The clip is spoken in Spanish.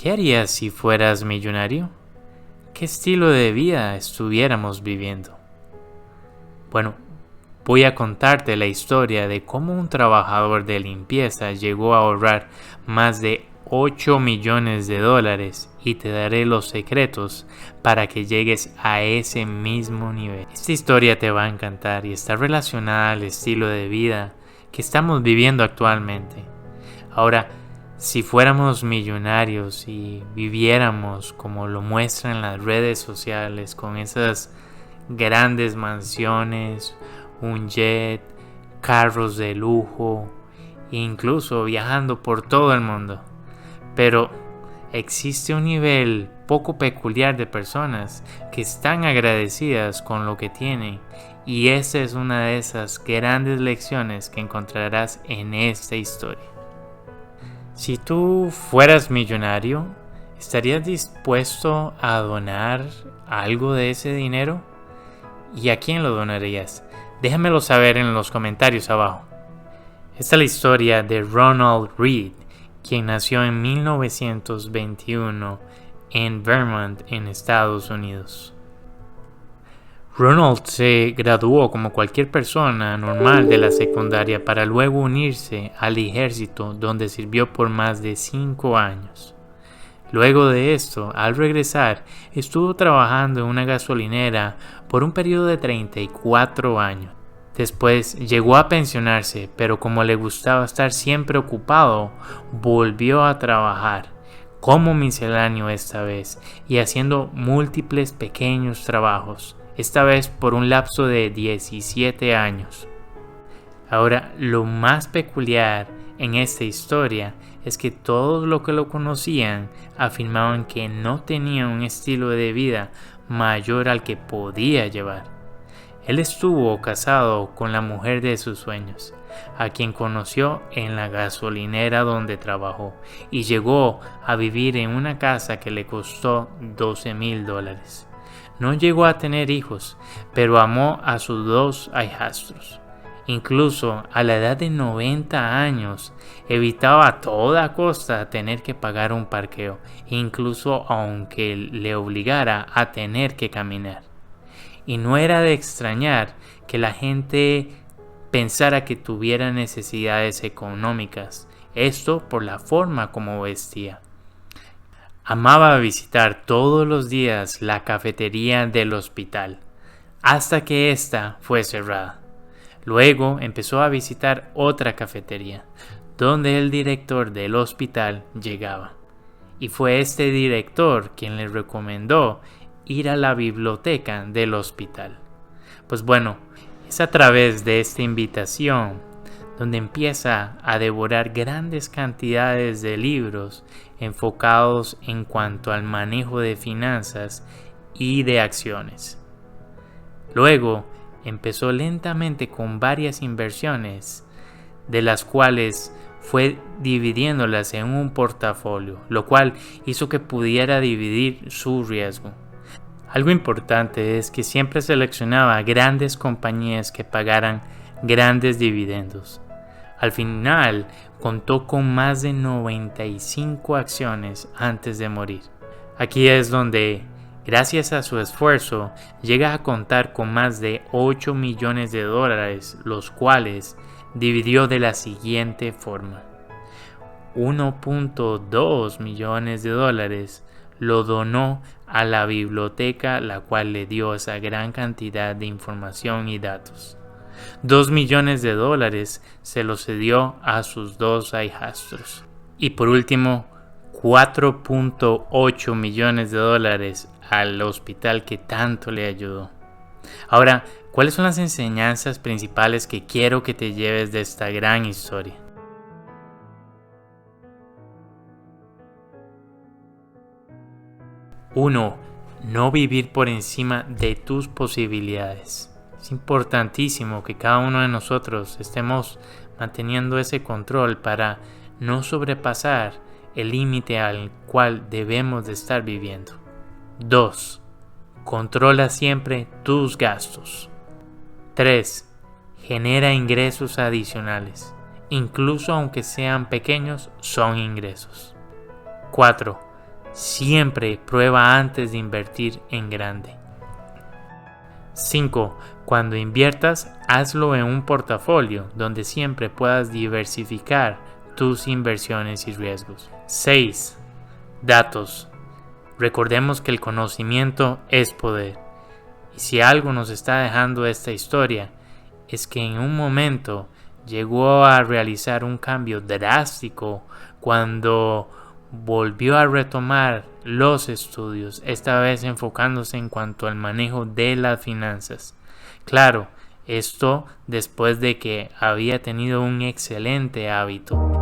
¿Qué harías si fueras millonario? ¿Qué estilo de vida estuviéramos viviendo? Bueno, voy a contarte la historia de cómo un trabajador de limpieza llegó a ahorrar más de 8 millones de dólares y te daré los secretos para que llegues a ese mismo nivel. Esta historia te va a encantar y está relacionada al estilo de vida que estamos viviendo actualmente. Ahora, si fuéramos millonarios y viviéramos como lo muestran las redes sociales, con esas grandes mansiones, un jet, carros de lujo, incluso viajando por todo el mundo. Pero existe un nivel poco peculiar de personas que están agradecidas con lo que tienen, y esa es una de esas grandes lecciones que encontrarás en esta historia. Si tú fueras millonario, ¿estarías dispuesto a donar algo de ese dinero? ¿Y a quién lo donarías? Déjamelo saber en los comentarios abajo. Esta es la historia de Ronald Read, quien nació en 1921 en Vermont, en Estados Unidos. Ronald se graduó como cualquier persona normal de la secundaria para luego unirse al ejército, donde sirvió por más de 5 años. Luego de esto, al regresar, estuvo trabajando en una gasolinera por un periodo de 34 años. Después llegó a pensionarse, pero como le gustaba estar siempre ocupado, volvió a trabajar como misceláneo esta vez y haciendo múltiples pequeños trabajos, esta vez por un lapso de 17 años. Ahora, lo más peculiar en esta historia es que todos los que lo conocían afirmaban que no tenía un estilo de vida mayor al que podía llevar. Él estuvo casado con la mujer de sus sueños, a quien conoció en la gasolinera donde trabajó, y llegó a vivir en una casa que le costó $12,000. No llegó a tener hijos, pero amó a sus 2 hijastros. Incluso a la edad de 90 años, evitaba a toda costa tener que pagar un parqueo, incluso aunque le obligara a tener que caminar. Y no era de extrañar que la gente pensara que tuviera necesidades económicas, esto por la forma como vestía. Amaba visitar todos los días la cafetería del hospital, hasta que ésta fue cerrada. Luego empezó a visitar otra cafetería, donde el director del hospital llegaba. Y fue este director quien le recomendó ir a la biblioteca del hospital. Pues bueno, es a través de esta invitación donde empieza a devorar grandes cantidades de libros enfocados en cuanto al manejo de finanzas y de acciones. Luego empezó lentamente con varias inversiones, de las cuales fue dividiéndolas en un portafolio, lo cual hizo que pudiera dividir su riesgo. Algo importante es que siempre seleccionaba grandes compañías que pagaran grandes dividendos. Al final, contó con más de 95 acciones antes de morir. Aquí es donde, gracias a su esfuerzo, llega a contar con más de 8 millones de dólares, los cuales dividió de la siguiente forma. 1.2 millones de dólares lo donó a la biblioteca, la cual le dio esa gran cantidad de información y datos. 2 millones de dólares se los cedió a sus 2 hijastros. Y por último, 4.8 millones de dólares al hospital que tanto le ayudó. Ahora, ¿cuáles son las enseñanzas principales que quiero que te lleves de esta gran historia? 1. No vivir por encima de tus posibilidades. Es importantísimo que cada uno de nosotros estemos manteniendo ese control para no sobrepasar el límite al cual debemos de estar viviendo. 2. Controla siempre tus gastos. 3. Genera ingresos adicionales. Incluso aunque sean pequeños, son ingresos. 4. Siempre prueba antes de invertir en grande. 5. Cuando inviertas, hazlo en un portafolio donde siempre puedas diversificar tus inversiones y riesgos. 6. Datos. Recordemos que el conocimiento es poder. Y si algo nos está dejando esta historia, es que en un momento llegó a realizar un cambio drástico cuando volvió a retomar los estudios, esta vez enfocándose en cuanto al manejo de las finanzas. Claro, esto después de que había tenido un excelente hábito.